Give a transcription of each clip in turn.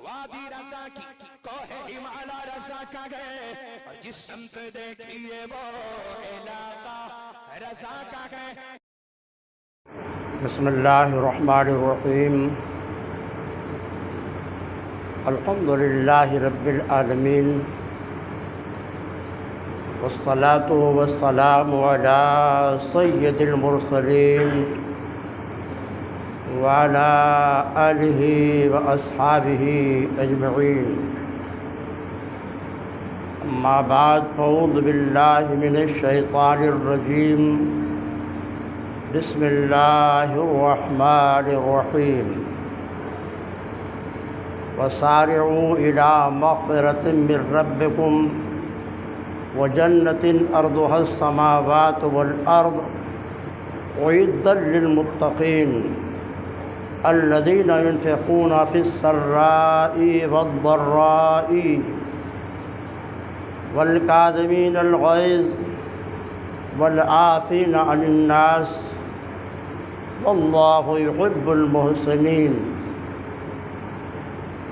وادی رضا کی کوہ ہمالا رضا کا گئے، اور جس سمت دیکھیے وہ علاقہ رضا کا گئے۔ بسم اللہ الرحمن الرحیم، الحمد للہ رب العالمین، والصلاة والسلام علی سید المرسلین وعلی آلہ واصحابہ اجمعین، اما بعد فاعوذ باللہ من الشیطان الرجیم، بسم اللہ الرحمن الرحیم، وسارعوا إلى مغفرة من ربكم وجنة أرضها السماوات والأرض أعدت للمتقين الذين ينفقون في السراء والضراء والكاظمين الغيظ والعافين عن الناس واللہ یحب المحسنین۔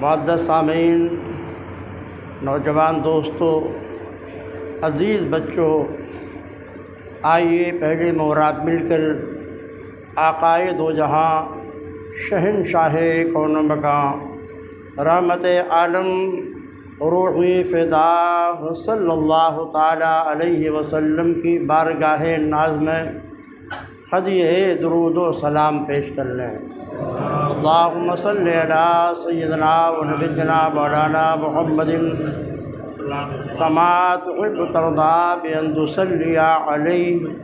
معزز سامعین، نوجوان دوستو، عزیز بچوں، آئیے پہلے مراد مل کر آقائے دو جہاں، شہنشاہ کون و مکان، رحمت عالم، روحی فدا صلی اللہ تعالی علیہ وسلم کی بارگاہ ناز میں ہدیہ درود و سلام پیش کر لیں۔ اللہم صلی علی سیدنا و نبینا مولانا محمد کما تحب ترضی بأن تصلی علیہ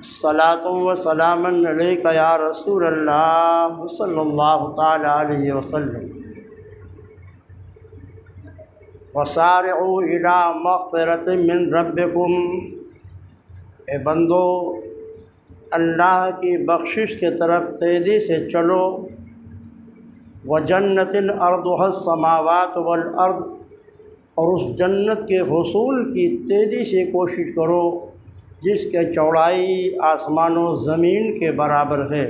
صلاۃ و سلاما علیک یا رسول اللہ صلی اللہ تعالی علیہ وسلم۔ وسارعوا الی مغفرۃ من ربکم، اے بندو اللہ کی بخشش کی طرف تیزی سے چلو، وجنۃ ارضها السماوات والارض، اور اس جنت کے حصول کی تیزی سے کوشش کرو جس کے چوڑائی آسمان و زمین کے برابر ہے۔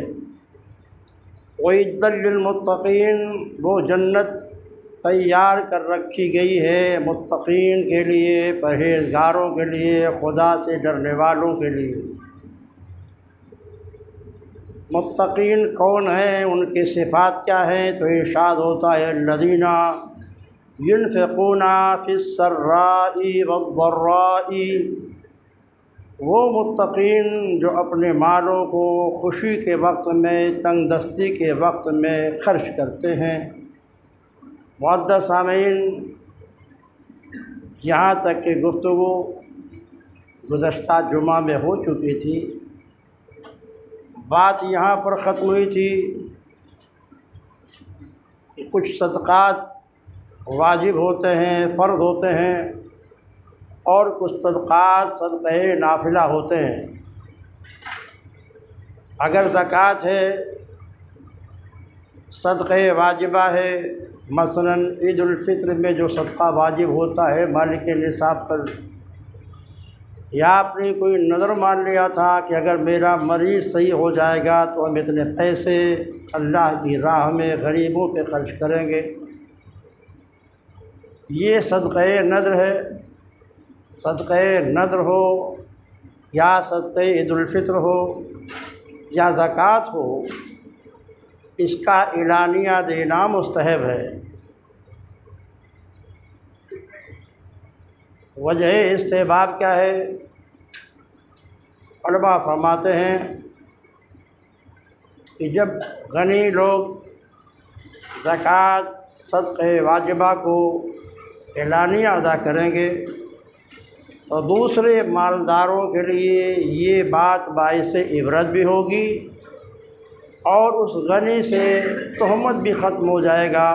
اعدت للمتقین، وہ جنت تیار کر رکھی گئی ہے متقین کے لیے، پرہیزگاروں کے لیے، خدا سے ڈرنے والوں کے لیے۔ متقین کون ہیں، ان کی صفات کیا ہیں؟ تو ارشاد ہوتا ہے الذین ينفقون فی السراء والضراء، وہ متقین جو اپنے مالوں کو خوشی کے وقت میں، تنگ دستی کے وقت میں خرچ کرتے ہیں۔ معزز سامعین، یہاں تک کہ گفتگو گزشتہ جمعہ میں ہو چکی تھی، بات یہاں پر ختم ہوئی تھی کہ کچھ صدقات واجب ہوتے ہیں، فرض ہوتے ہیں، اور کچھ صدقات صدقہ نافلہ ہوتے ہیں۔ اگر زکوٰۃ ہے، صدقہ واجبہ ہے، مثلا عید الفطر میں جو صدقہ واجب ہوتا ہے مالک نصاب پر، یا آپ نے کوئی نظر مان لیا تھا کہ اگر میرا مریض صحیح ہو جائے گا تو ہم اتنے پیسے اللہ کی راہ میں غریبوں پہ خرچ کریں گے، یہ صدقہ نذر ہے۔ صدقہ نذر ہو یا صدقہ عید الفطر ہو یا زکوٰۃ ہو، اس کا اعلانیہ دینا مستحب ہے۔ وجہ استحباب کیا ہے؟ علماء فرماتے ہیں کہ جب غنی لوگ زکوٰۃ صدقہ واجبہ کو اعلانیہ ادا کریں گے تو دوسرے مالداروں کے لیے یہ بات باعث عبرت بھی ہوگی، اور اس غنی سے تہمت بھی ختم ہو جائے گا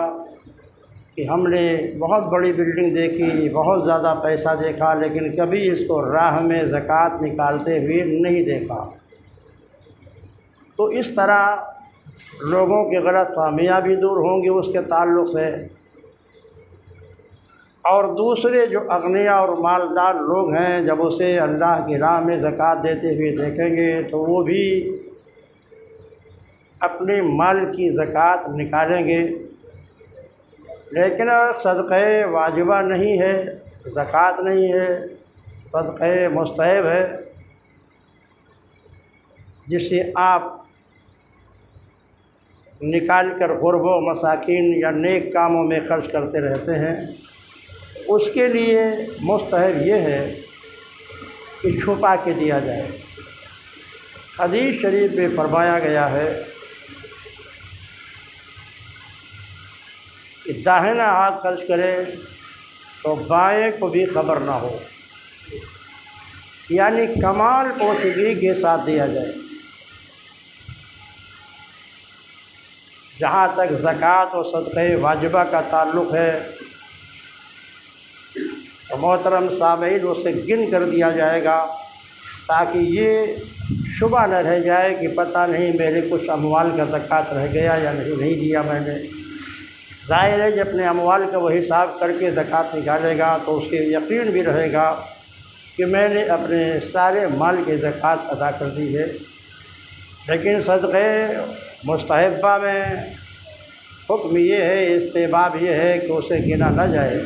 کہ ہم نے بہت بڑی بلڈنگ دیکھی، بہت زیادہ پیسہ دیکھا، لیکن کبھی اس کو راہ میں زکوٰۃ نکالتے ہوئے نہیں دیکھا۔ تو اس طرح لوگوں کی غلط فہمیاں بھی دور ہوں گی اس کے تعلق سے، اور دوسرے جو اغنیاء اور مالدار لوگ ہیں جب اسے اللہ کی راہ میں زکوٰۃ دیتے ہوئے دیکھیں گے تو وہ بھی اپنے مال کی زکوٰۃ نکالیں گے۔ لیکن صدقہ واجبہ نہیں ہے، زکوٰۃ نہیں ہے، صدقہ مستحب ہے، جسے آپ نکال کر غرب و مساکین یا نیک کاموں میں خرچ کرتے رہتے ہیں، اس کے لیے مستحب یہ ہے کہ چھپا کے دیا جائے۔ حدیث شریف میں فرمایا گیا ہے کہ داہنا ہاتھ خرچ کرے تو بائیں کو بھی خبر نہ ہو، یعنی کمال پوشیدگی کے ساتھ دیا جائے۔ جہاں تک زکوٰۃ و صدقہ واجبہ کا تعلق ہے تو محترم سامعین اسے گن کر دیا جائے گا، تاکہ یہ شبہ نہ رہ جائے کہ پتہ نہیں میرے کچھ اموال کا زکوٰۃ رہ گیا یا نہیں دیا میں نے۔ ظاہر ہے جب اپنے اموال کا وہ حساب کر کے زکوٰۃ نکالے گا تو اس کے یقین بھی رہے گا کہ میں نے اپنے سارے مال کی زکوٰۃ ادا کر دی ہے۔ لیکن صدقہ مستحبہ میں حکم یہ ہے، استحباب یہ ہے کہ اسے گنا نہ جائے،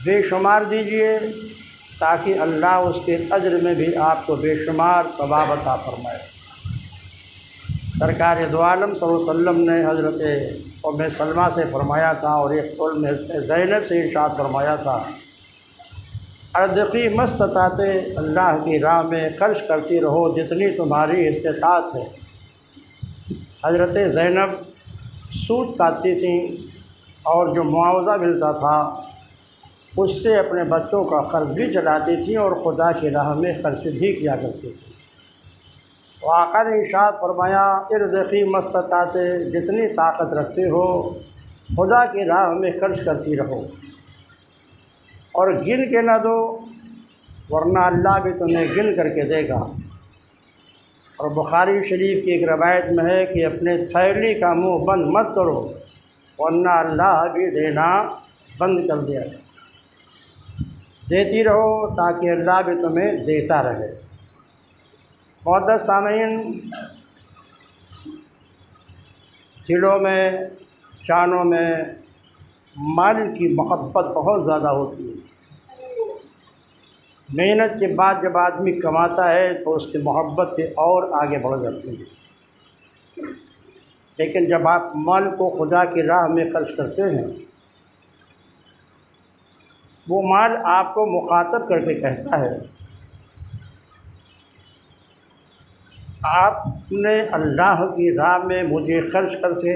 بے شمار دیجیے، تاکہ اللہ اس کے اجر میں بھی آپ کو بے شمار ثواب عطا فرمائے۔ سرکار دو عالم صلی اللہ علیہ وسلم نے حضرت ام سلمہ سے فرمایا تھا، اور ایک قول میں زینب سے ارشاد فرمایا تھا، ارزقی مستطاعت، اللہ کی راہ میں خرچ کرتی رہو جتنی تمہاری استطاعت ہے۔ حضرت زینب سود کاٹتی تھیں اور جو معاوضہ ملتا تھا اس سے اپنے بچوں کا خرچ بھی چلاتی تھیں اور خدا کی راہ میں خرچ بھی کیا کرتی تھیں۔ آقا نے ارشاد فرمایا، ارزقی مستطاعت، جتنی طاقت رکھتے ہو خدا کی راہ میں خرچ کرتی رہو اور گن کے نہ دو، ورنہ اللہ بھی تمہیں گن کر کے دے گا۔ اور بخاری شریف کی ایک روایت میں ہے کہ اپنے تھیلی کا منہ بند مت کرو، ورنہ اللہ بھی دینا بند کر دیا ہے۔ دیتی رہو تاکہ اللہ بھی تمہیں دیتا رہے۔ معزز سامعین، دلوں میں، جانوں میں مال کی محبت بہت زیادہ ہوتی ہے۔ محنت کے بعد جب آدمی کماتا ہے تو اس کی محبت پہ اور آگے بڑھ جاتی ہے، لیکن جب آپ مال کو خدا کی راہ میں خرچ کرتے ہیں، وہ مال آپ کو مخاطب کر کے کہتا ہے، آپ نے اللہ کی راہ میں مجھے خرچ کر کے،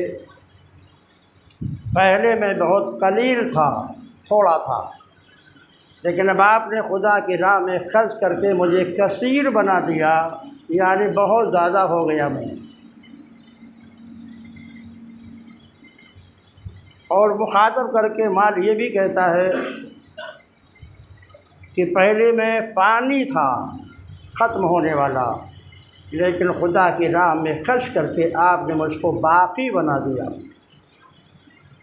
پہلے میں بہت قلیل تھا، تھوڑا تھا، لیکن اب آپ نے خدا کی راہ میں خرچ کر کے مجھے کثیر بنا دیا، یعنی بہت زیادہ ہو گیا میں۔ اور مخاطب کر کے مال یہ بھی کہتا ہے کہ پہلے میں پانی تھا ختم ہونے والا، لیکن خدا کی راہ میں خرچ کر کے آپ نے مجھ کو باقی بنا دیا۔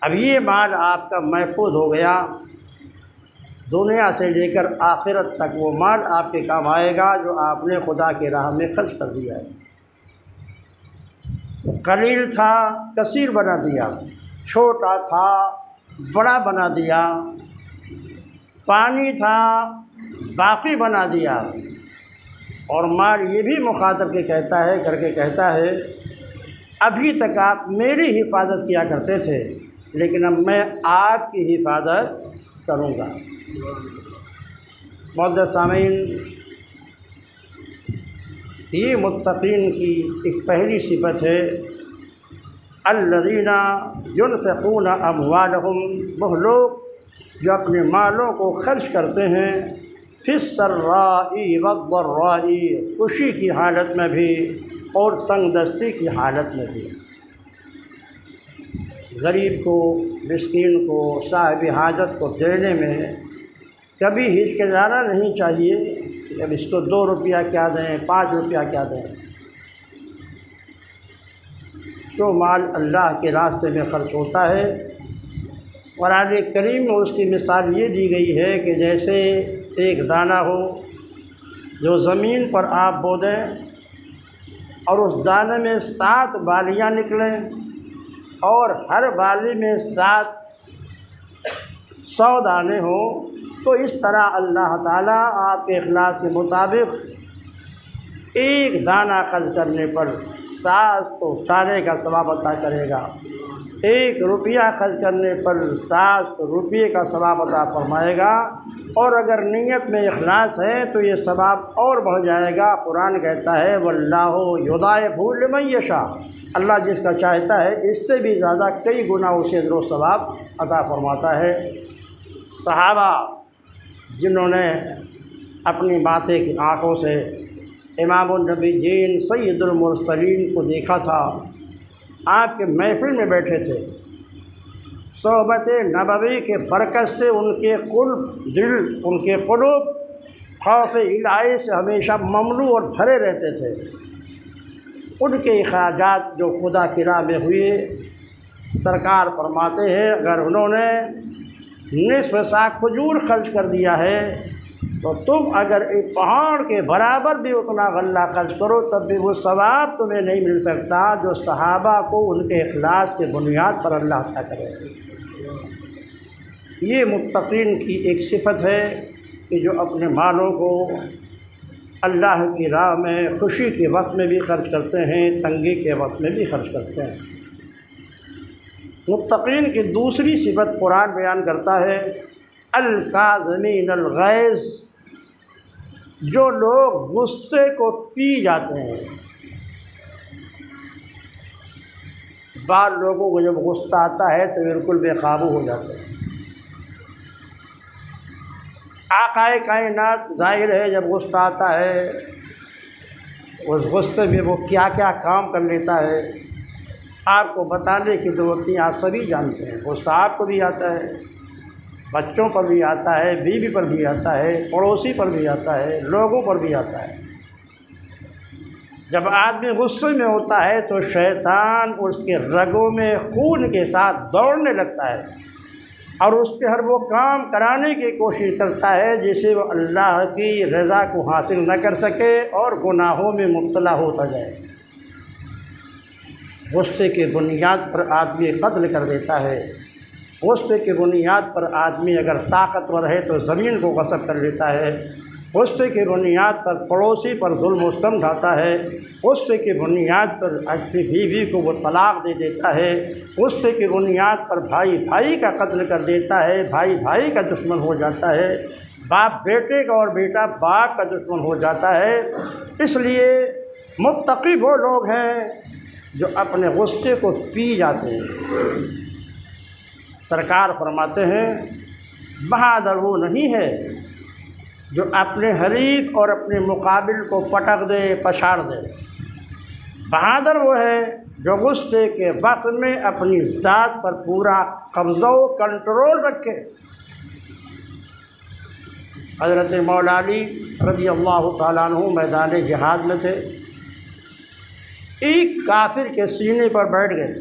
اب یہ مال آپ کا محفوظ ہو گیا، دنیا سے لے کر آخرت تک وہ مال آپ کے کام آئے گا جو آپ نے خدا کی راہ میں خرچ کر دیا ہے۔ قلیل تھا کثیر بنا دیا، چھوٹا تھا بڑا بنا دیا، پانی تھا باقی بنا دیا۔ اور مال یہ بھی مخاطب کے کہتا ہے، کر کے کہتا ہے، ابھی تک آپ میری حفاظت کیا کرتے تھے، لیکن اب میں آپ کی حفاظت کروں گا۔ معزز سامعین، یہ متقین کی ایک پہلی صفت ہے، الذین ينفقون اموالهم، وہ لوگ جو اپنے مالوں کو خرچ کرتے ہیں، فی السراء والضراء، خوشی کی حالت میں بھی اور تنگ دستی کی حالت میں بھی۔ غریب کو، مسکین کو، صاحب حاجت کو دینے میں کبھی ہچکچانا نہیں چاہیے کہ اب اس کو 2 روپیہ کیا دیں، 5 روپیہ کیا دیں۔ جو مال اللہ کے راستے میں خرچ ہوتا ہے، قرآن کریم میں اس کی مثال یہ دی گئی ہے کہ جیسے ایک دانہ ہو جو زمین پر آپ بو دیں اور اس دانے میں 7 بالیاں نکلیں اور ہر بالی میں 700 دانے ہوں، تو اس طرح اللہ تعالیٰ آپ کے اخلاص کے مطابق ایک دانہ خرچ کرنے پر 700 سالے کا ثواب عطا کرے گا، 1 روپیہ خرچ کرنے پر 700 روپیے کا ثواب عطا فرمائے گا، اور اگر نیت میں اخلاص ہے تو یہ ثواب اور بڑھ جائے گا۔ قرآن کہتا ہے واللہ یضاعف لمن یشاء، اللہ جس کا چاہتا ہے اس سے بھی زیادہ کئی گنا اسے اجر و ثواب عطا فرماتا ہے۔ صحابہ جنہوں نے اپنی ماتھے کی آنکھوں سے امام النبیین سید المرسلین کو دیکھا تھا، آپ کے محفل میں بیٹھے تھے، صحبت نبوی کے برکت سے ان کے قلوب خوف الہی سے ہمیشہ مملو اور بھرے رہتے تھے۔ ان کے اخراجات جو خدا کی راہ میں ہوئے، سرکار فرماتے ہیں اگر انہوں نے نصف سا کھجور خرچ کر دیا ہے تو تم اگر ایک پہاڑ کے برابر بھی اتنا غلہ خرچ کرو تب بھی وہ ثواب تمہیں نہیں مل سکتا جو صحابہ کو ان کے اخلاص کے بنیاد پر اللہ عطا کرے۔ یہ متقین کی ایک صفت ہے کہ جو اپنے مالوں کو اللہ کی راہ میں خوشی کے وقت میں بھی خرچ کرتے ہیں، تنگی کے وقت میں بھی خرچ کرتے ہیں۔ متقین کی دوسری صفت قرآن بیان کرتا ہے الکاظمین الغیظ، جو لوگ غصے کو پی جاتے ہیں۔ بعض لوگوں کو جب غصہ آتا ہے تو بالکل بے قابو ہو جاتے ہیں۔ آقا کائنات ظاہر ہے جب غصہ آتا ہے اس غصے میں وہ کیا کیا کام کر لیتا ہے، آپ کو بتانے کی ضرورت نہیں، آپ سبھی جانتے ہیں۔ غصہ آپ کو بھی آتا ہے، بچوں پر بھی آتا ہے، بیوی پر بھی آتا ہے، پڑوسی پر بھی آتا ہے، لوگوں پر بھی آتا ہے۔ جب آدمی غصے میں ہوتا ہے تو شیطان اس کے رگوں میں خون کے ساتھ دوڑنے لگتا ہے اور اس کے ہر وہ کام کرانے کی کوشش کرتا ہے جسے وہ اللہ کی رضا کو حاصل نہ کر سکے اور گناہوں میں مبتلا ہوتا جائے۔ غصے کی بنیاد پر آدمی قتل کر دیتا ہے، غصے کی بنیاد پر آدمی اگر طاقتور ہے تو زمین کو غصب کر لیتا ہے، غصے کی بنیاد پر پڑوسی پر ظلم و ستم ڈھاتا ہے، غصے کی بنیاد پر اپنی بیوی کو وہ طلاق دے دیتا ہے، غصے کی بنیاد پر بھائی بھائی کا قتل کر دیتا ہے، بھائی بھائی کا دشمن ہو جاتا ہے، باپ بیٹے کا اور بیٹا باپ کا دشمن ہو جاتا ہے۔ اس لیے متقی وہ لوگ ہیں جو اپنے غصے کو پی جاتے ہیں۔ سرکار فرماتے ہیں بہادر وہ نہیں ہے جو اپنے حریف اور اپنے مقابل کو پٹک دے پچھاڑ دے، بہادر وہ ہے جو غصے کے وقت میں اپنی ذات پر پورا قبضہ و کنٹرول رکھے۔ حضرت مولا علی رضی اللہ تعالیٰ عنہ میدان جہاد میں تھے، ایک کافر کے سینے پر بیٹھ گئے،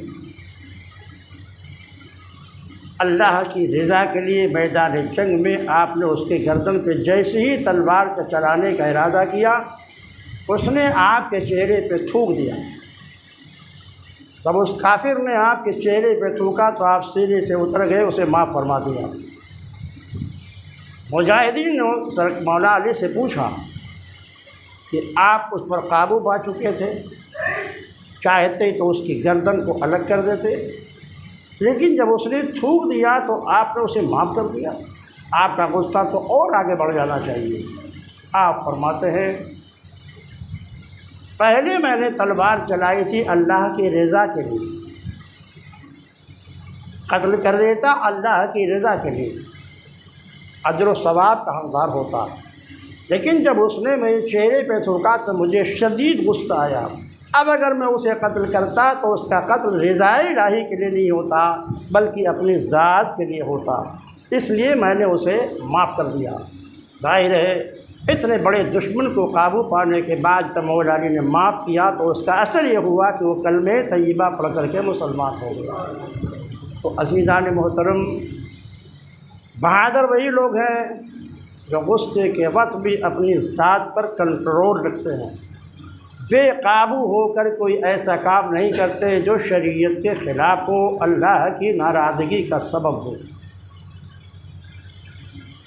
اللہ کی رضا کے لیے میدان جنگ میں آپ نے اس کے گردن پہ جیسے ہی تلوار کو چلانے کا ارادہ کیا اس نے آپ کے چہرے پہ تھوک دیا۔ جب اس کافر نے آپ کے چہرے پہ تھوکا تو آپ سینے سے اتر گئے، اسے معاف فرما دیا۔ مجاہدین نے مولا علی سے پوچھا کہ آپ اس پر قابو پا چکے تھے، چاہتے تو اس کی گردن کو الگ کر دیتے، لیکن جب اس نے تھوک دیا تو آپ نے اسے معاف کر دیا، آپ کا غصہ تو اور آگے بڑھ جانا چاہیے۔ آپ فرماتے ہیں پہلے میں نے تلوار چلائی تھی اللہ کی رضا کے لیے، قتل کر دیتا اللہ کی رضا کے لیے، اجر و ثواب کا حقدار ہوتا، لیکن جب اس نے میرے چہرے پہ تھوکا تو مجھے شدید غصہ آیا۔ اب اگر میں اسے قتل کرتا تو اس کا قتل رضائے الہی کے لیے نہیں ہوتا بلکہ اپنی ذات کے لیے ہوتا، اس لیے میں نے اسے معاف کر دیا۔ ظاہر ہے اتنے بڑے دشمن کو قابو پانے کے بعد جب مولا علی نے معاف کیا تو اس کا اثر یہ ہوا کہ وہ کلمہ طیبہ پڑھ کر کے مسلمان ہو گیا۔ تو عزیزان محترم، بہادر وہی لوگ ہیں جو غصے کے وقت بھی اپنی ذات پر کنٹرول رکھتے ہیں، بے قابو ہو کر کوئی ایسا کام نہیں کرتے جو شریعت کے خلاف ہو، اللہ کی ناراضگی کا سبب ہو۔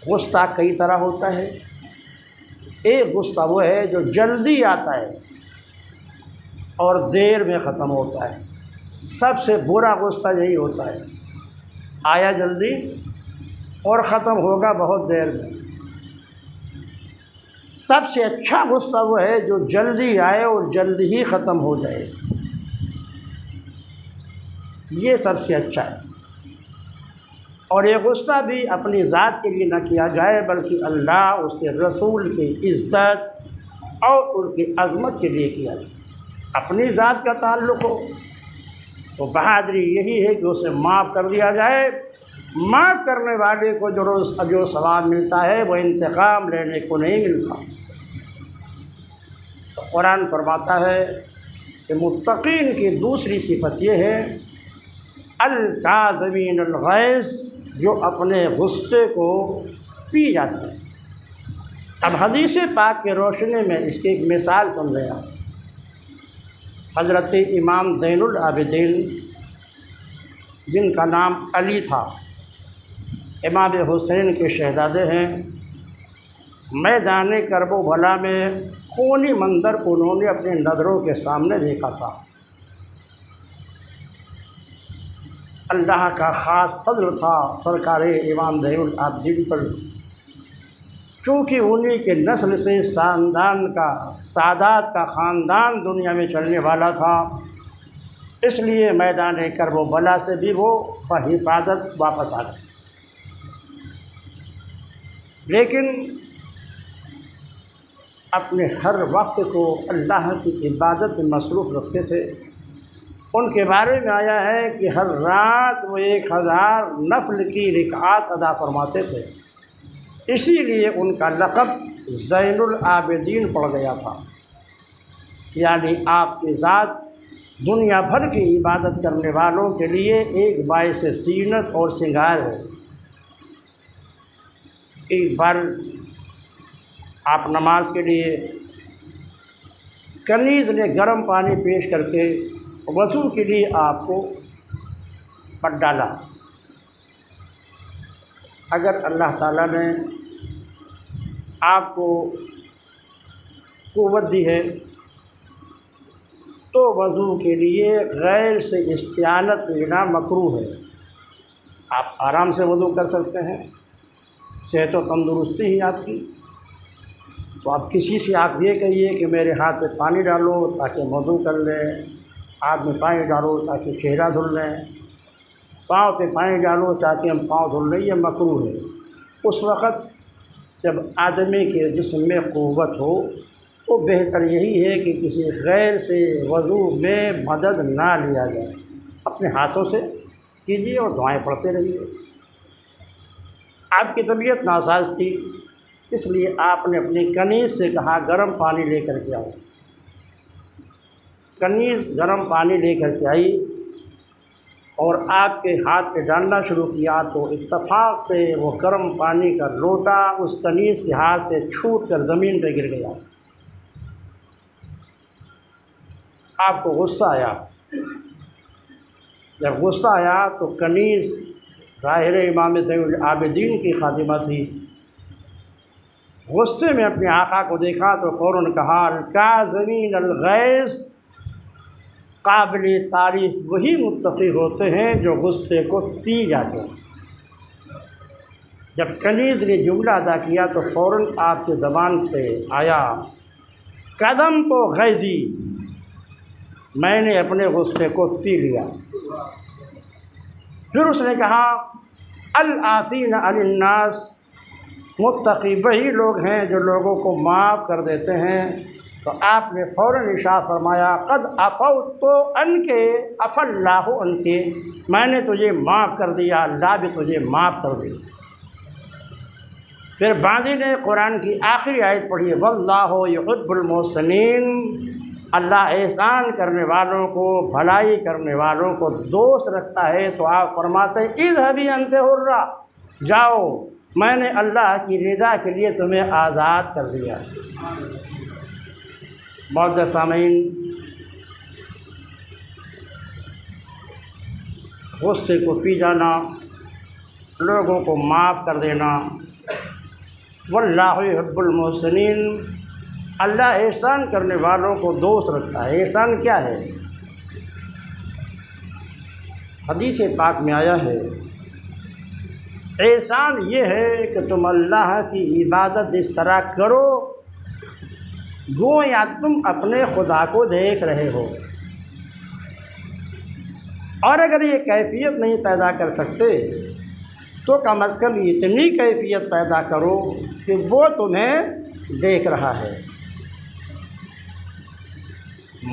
غصہ کئی طرح ہوتا ہے۔ ایک غصہ وہ ہے جو جلدی آتا ہے اور دیر میں ختم ہوتا ہے۔ سب سے برا غصہ یہی ہوتا ہے، آیا جلدی اور ختم ہوگا بہت دیر میں۔ سب سے اچھا غصہ وہ ہے جو جلدی آئے اور جلدی ہی ختم ہو جائے، یہ سب سے اچھا ہے۔ اور یہ غصہ بھی اپنی ذات کے لیے نہ کیا جائے بلکہ اللہ، اس کے رسول کی عزت اور ان کی عظمت کے لیے کیا جائے۔ اپنی ذات کا تعلق ہو تو بہادری یہی ہے کہ اسے معاف کر دیا جائے۔ معاف کرنے والے کو جو ثواب ملتا ہے وہ انتقام لینے کو نہیں ملتا۔ تو قرآن فرماتا ہے کہ متقین کی دوسری صفت یہ ہے الکاظمین الغیظ، جو اپنے غصے کو پی جاتے ہیں۔ اب حدیث پاک کے روشنی میں اس کی ایک مثال سمجھیں آپ۔ حضرت امام زین العابدین جن کا نام علی تھا، امام حسین کے شہزادے ہیں، میدان کرب و بلا میں خونی منظر کو انہوں نے اپنے نظروں کے سامنے دیکھا تھا۔ اللہ کا خاص فضل تھا سرکار امام زین العابدین پر، چونکہ انہی کے نسل سے سادات کا خاندان دنیا میں چلنے والا تھا، اس لیے میدان کرب و بلا سے بھی وہ بحفاظت واپس آ گئے۔ لیکن اپنے ہر وقت کو اللہ کی عبادت میں مصروف رکھتے تھے۔ ان کے بارے میں آیا ہے کہ ہر رات وہ 1000 نفل کی رکعات ادا فرماتے تھے، اسی لیے ان کا لقب زین العابدین پڑ گیا تھا، یعنی آپ کی ذات دنیا بھر کی عبادت کرنے والوں کے لیے ایک باعث زینت اور سنگار ہے۔ ایک بار آپ نماز کے لیے کنیز نے گرم پانی پیش کر کے وضو کے لیے آپ کو پٹ ڈالا۔ اگر اللہ تعالیٰ نے آپ کو قوت دی ہے تو وضو کے لیے غیر سے استعانت لینا مکروہ ہے۔ آپ آرام سے وضو کر سکتے ہیں، صحت و تندرستی ہی آپ کی۔ تو آپ کسی سے آپ یہ کہیے کہ میرے ہاتھ پہ پانی ڈالو تاکہ وضو کر لیں، ہاتھ میں پانی ڈالو تاکہ چہرہ دھل لیں، پاؤں پہ پانی ڈالو تاکہ ہم پاؤں دھل لیں، یہ مکروہ ہے۔ اس وقت جب آدمی کے جسم میں قوت ہو تو بہتر یہی ہے کہ کسی غیر سے وضو میں مدد نہ لیا جائے، اپنے ہاتھوں سے کیجیے اور دعائیں پڑھتے رہیے۔ آپ کی طبیعت ناساز تھی، اس لیے آپ نے اپنی کنیز سے کہا گرم پانی لے کر کے آؤ۔ کنیز گرم پانی لے کر کے آئی اور آپ کے ہاتھ پہ ڈالنا شروع کیا تو اتفاق سے وہ گرم پانی کا لوٹا اس کنیز کے ہاتھ سے چھوٹ کر زمین پہ گر گیا۔ آپ کو غصہ آیا۔ جب غصہ آیا تو کنیز ظاہر امام زین العابدین کی خادمہ تھی، غصے میں اپنے آقا کو دیکھا تو فوراً کہا الکاظمین الغیظ، قابل تعریف وہی متقی ہوتے ہیں جو غصے کو پی جاتے ہیں۔ جب کنیز نے جملہ ادا کیا تو فوراً آپ کی زبان پہ آیا قدم تو غیظی، میں نے اپنے غصے کو پی لیا۔ پھر اس نے کہا العافین عن الناس، متقی وہی لوگ ہیں جو لوگوں کو معاف کر دیتے ہیں۔ تو آپ نے فوراً ارشاد فرمایا قد عفوت عنک عفا اللہ عنک، میں نے تجھے معاف کر دیا، اللہ بھی تجھے معاف کر دے۔ پھر باندی نے قرآن کی آخری آیت پڑھی واللہ یحب المحسنین، اللہ احسان کرنے والوں کو، بھلائی کرنے والوں کو دوست رکھتا ہے۔ تو آپ فرماتے ہیں اذهبی انت حرہ، جاؤ میں نے اللہ کی رضا کے لیے تمہیں آزاد کر دیا۔ معزز سامعین، غصے کو پی جانا، لوگوں کو معاف کر دینا، واللہ یحب المحسنین، اللہ احسان کرنے والوں کو دوست رکھتا ہے۔ احسان کیا ہے؟ حدیث پاک میں آیا ہے، احسان یہ ہے کہ تم اللہ کی عبادت اس طرح کرو گویا تم اپنے خدا کو دیکھ رہے ہو، اور اگر یہ کیفیت نہیں پیدا کر سکتے تو کم از کم اتنی کیفیت پیدا کرو کہ وہ تمہیں دیکھ رہا ہے۔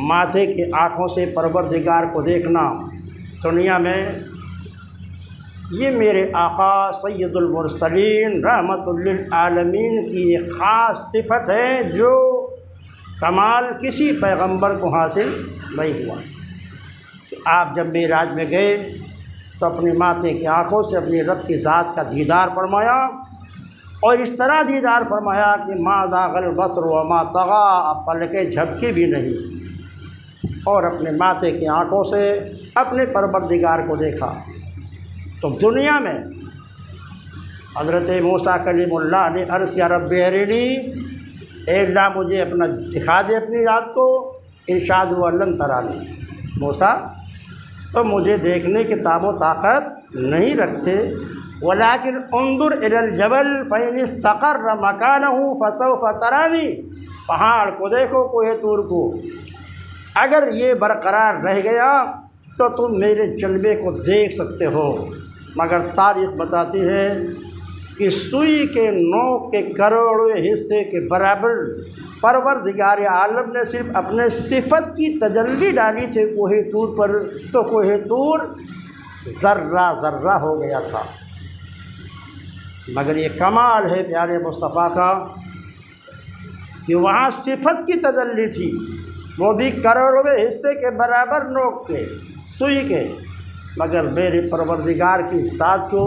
ماتھے کی آنکھوں سے پروردگار کو دیکھنا دنیا میں، یہ میرے آقا سید المرسلین رحمت للعالمین کی ایک خاص صفت ہے جو کمال کسی پیغمبر کو حاصل نہیں ہوا۔ آپ جب معراج میں گئے تو اپنے ماتھے کی آنکھوں سے اپنی رب کی ذات کا دیدار فرمایا، اور اس طرح دیدار فرمایا کہ ما زاغ البصر وما طغیٰ، اب پلکیں جھپکی بھی نہیں، اور اپنے ماتھے کی آنکھوں سے اپنے پروردگار کو دیکھا۔ تو دنیا میں حضرت موسیٰ کلیم اللہ نے عرض کیا، رب ارنی، اے اللہ مجھے اپنا دکھا دے اپنی ذات کو۔ ارشاد ہوا لن ترانی، موسیٰ تو مجھے دیکھنے کی تاب و طاقت نہیں رکھتے، ولیکن انظر الی الجبل فإن استقر مکانہ فسوف ترانی، پہاڑ کو دیکھو، کوہ طور کو، اگر یہ برقرار رہ گیا تو تم میرے جلوے کو دیکھ سکتے ہو۔ مگر تاریخ بتاتی ہے کہ سوئی کے نوک کے کروڑویں حصے کے برابر پروردگار عالم نے صرف اپنے صفت کی تجلی ڈالی تھی کوہ طور پر، تو کوہ طور ذرہ ذرہ ہو گیا تھا۔ مگر یہ کمال ہے پیارے مصطفیٰ کا کہ وہاں صفت کی تجلی تھی، وہ بھی کروڑویں حصے کے برابر نوک کے، سوئی کے، مگر میرے پروردگار کی ذات کو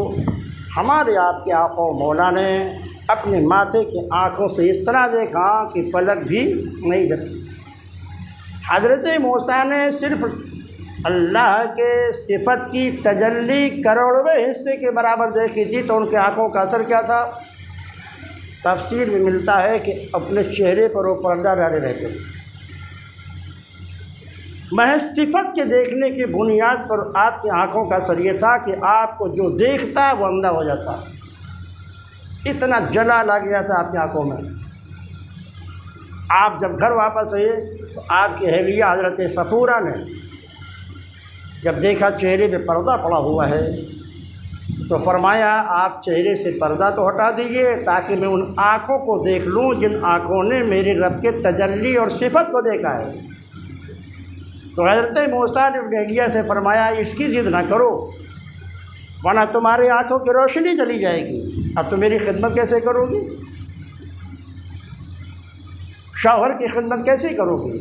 ہمارے آپ کے آقا و مولا نے اپنے ماتھے کی آنکھوں سے اس طرح دیکھا کہ پلک بھی نہیں جھپکی۔ حضرت موسیٰ نے صرف اللہ کے صفت کی تجلی کروڑویں حصے کے برابر دیکھی تھی، تو ان کے آنکھوں کا اثر کیا تھا؟ تفسیر میں ملتا ہے کہ اپنے چہرے پر وہ پردہ ڈالے رہتے تھے۔ محض صفت کے دیکھنے کی بنیاد پر آپ کی آنکھوں کا اثر یہ تھا کہ آپ کو جو دیکھتا وہ اندھا ہو جاتا، اتنا جلال آ گیا تھا آپ کی آنکھوں میں۔ آپ جب گھر واپس آئے تو آپ کی اہلیہ حضرت صفورہ نے جب دیکھا چہرے پہ پردہ پڑا ہوا ہے تو فرمایا آپ چہرے سے پردہ تو ہٹا دیجئے تاکہ میں ان آنکھوں کو دیکھ لوں جن آنکھوں نے میرے رب کے تجلی اور صفت کو دیکھا ہے۔ تو حضرت موسیٰ نے اپنی اہلیہ سے فرمایا اس کی ضد نہ کرو ورنہ تمہاری آنکھوں کی روشنی چلی جائے گی، اب تم میری خدمت کیسے کرو گی؟ شوہر کی خدمت کیسے کرو گی؟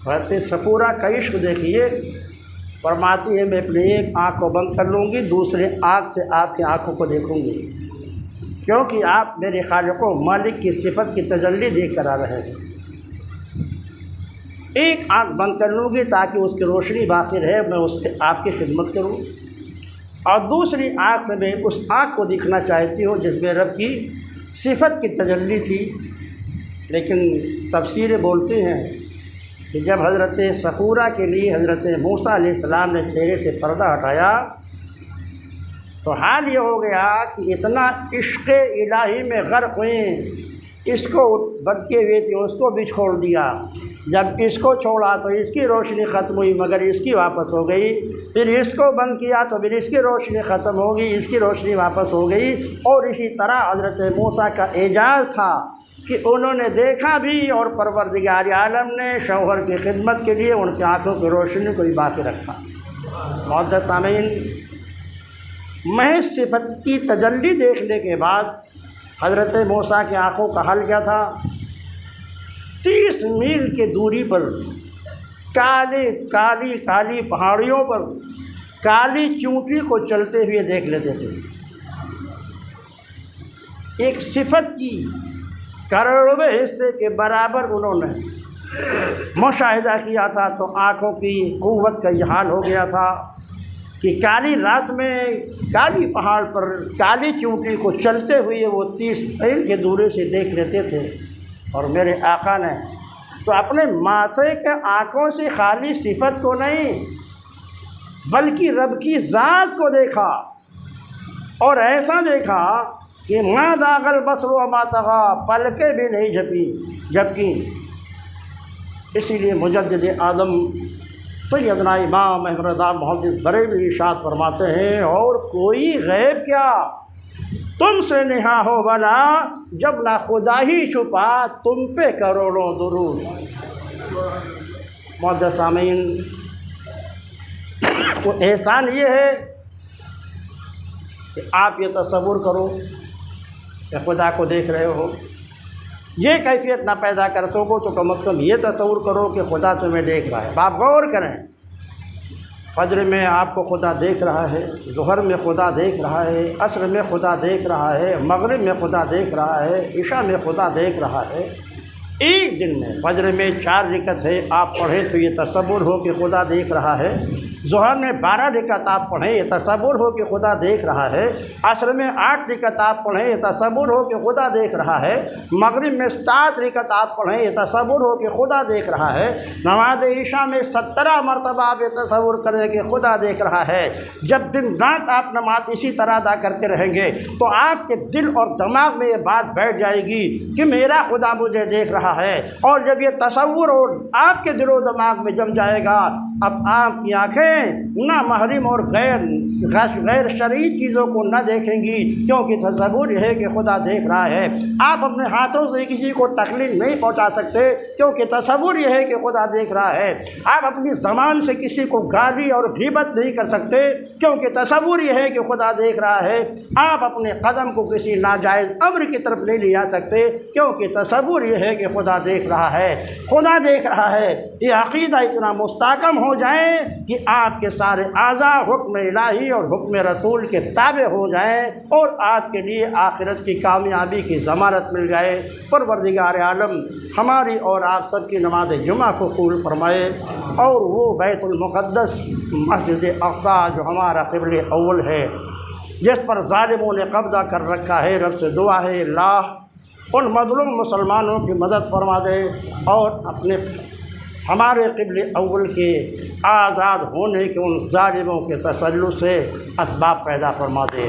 حضرت صفورہ کا عشق دیکھیے، فرماتی ہے میں اپنی ایک آنکھ کو بند کر لوں گی، دوسرے آنکھ سے آپ کی آنکھوں کو دیکھوں گی، کیونکہ آپ میرے خالق و مالک کی صفت کی تجلی دیکھ کر آ رہے ہیں۔ ایک آنکھ بند کر لوں گی تاکہ اس کی روشنی باقی رہے، میں اس سے آپ کی خدمت کروں، اور دوسری آنکھ سے میں اس آنکھ کو دیکھنا چاہتی ہوں جس میں رب کی صفت کی تجلی تھی۔ لیکن تفسیریں بولتی ہیں کہ جب حضرت صفورہ کے لیے حضرت موسیٰ علیہ السلام نے چہرے سے پردہ ہٹایا تو حال یہ ہو گیا کہ اتنا عشق الہی میں غرق ہوئیں، اس کو بند کیے ہوئے تھے اس کو بھی چھوڑ دیا، جب اس کو چھوڑا تو اس کی روشنی ختم ہوئی مگر اس کی واپس ہو گئی، پھر اس کو بند کیا تو پھر اس کی روشنی ختم ہو گئی، اس کی روشنی واپس ہو گئی۔ اور اسی طرح حضرت موسیٰ کا اعجاز تھا کہ انہوں نے دیکھا بھی اور پروردگار عالم نے شوہر کی خدمت کے لیے ان کی آنکھوں کی روشنی کو بھی باقی رکھا۔ معزز سامعین، محض صفت کی تجلی دیکھنے کے بعد حضرت موسیٰ کی آنکھوں کا حل کیا تھا؟ 30 میل کی دوری پر کالی پہاڑیوں پر کالی چونٹی کو چلتے ہوئے دیکھ لیتے تھے۔ ایک صفت کی کروڑویں حصے کے برابر انہوں نے مشاہدہ کیا تھا تو آنکھوں کی قوت کا یہ حال ہو گیا تھا کہ کالی رات میں کالی پہاڑ پر کالی چونٹی کو چلتے ہوئے وہ 30 میل کے دورے سے دیکھ لیتے تھے۔ اور میرے آقا نے تو اپنے ماتھے کے آنکھوں سے خالی صفت کو نہیں بلکہ رب کی ذات کو دیکھا، اور ایسا دیکھا کہ ما زاغ البصر وما طغی، پلکیں بھی نہیں جھپکی۔ اسی لیے مجدد اعظم سیدنا امام احمد رضا محدث بریلوی ارشاد فرماتے ہیں، اور کوئی غیب کیا تم سے نہا ہو بلا، جب نہ خدا ہی چھپا تم پہ کروڑوں درود۔ معزز سامعین، تو احسان یہ ہے کہ آپ یہ تصور کرو کہ خدا کو دیکھ رہے ہو، یہ کیفیت نہ پیدا کر سکو تو کم از کم یہ تصور کرو کہ خدا تمہیں دیکھ رہا ہے۔ آپ غور کریں، فجر میں آپ کو خدا دیکھ رہا ہے، ظہر میں خدا دیکھ رہا ہے، عصر میں خدا دیکھ رہا ہے، مغرب میں خدا دیکھ رہا ہے، عشاء میں خدا دیکھ رہا ہے۔ ایک دن میں فجر میں 4 رکعت ہے، آپ پڑھیں تو یہ تصور ہو کہ خدا دیکھ رہا ہے۔ ظہر میں 12 رکعت آپ پڑھیں، یہ تصور ہو کہ خدا دیکھ رہا ہے۔ عصر میں 8 رکعت آپ پڑھیں، یہ تصور ہو کہ خدا دیکھ رہا ہے۔ مغرب میں 7 رکعت آپ پڑھیں، یہ تصور ہو کہ خدا دیکھ رہا ہے۔ نماز عشاء میں 17 مرتبہ آپ یہ تصور کریں کہ خدا دیکھ رہا ہے۔ جب دن رات آپ نماز اسی طرح ادا کرتے رہیں گے تو آپ کے دل اور دماغ میں یہ بات بیٹھ جائے گی کہ میرا خدا مجھے دیکھ رہا ہے۔ اور جب یہ تصور اور آپ کے دل و دماغ میں جم جائے گا، اب آپ کی آنکھیں نہ محرم اور غیر شرعی چیزوں کو نہ دیکھیں گی، کیونکہ تصور یہ ہے کہ خدا دیکھ رہا ہے۔ آپ اپنے ہاتھوں سے کسی کو تکلیف نہیں پہنچا سکتے، کیونکہ تصور یہ ہے کہ خدا دیکھ رہا ہے۔ آپ اپنی زبان سے کسی کو گالی اور غیبت نہیں کر سکتے، کیونکہ تصور یہ ہے کہ خدا دیکھ رہا ہے۔ آپ اپنے قدم کو کسی ناجائز امر کی طرف نہیں لے جا سکتے، کیونکہ تصور یہ ہے کہ خدا دیکھ رہا ہے۔ خدا دیکھ رہا ہے، یہ عقیدہ اتنا مستحکم ہو جائے کہ آپ کے سارے اعضاء حکم الہی اور حکم رسول کے تابع ہو جائیں، اور آپ کے لیے آخرت کی کامیابی کی ضمانت مل جائے۔ پروردگار عالم ہماری اور آپ سب کی نماز جمعہ کو قبول فرمائے، اور وہ بیت المقدس مسجد اقصی جو ہمارا قبلہ اول ہے، جس پر ظالموں نے قبضہ کر رکھا ہے، رب سے دعا ہے اللہ ان مظلوم مسلمانوں کی مدد فرما دے، اور ہمارے قبلہ اول کے آزاد ہونے کے ان ظالموں کے تسلط سے اسباب پیدا فرما دے۔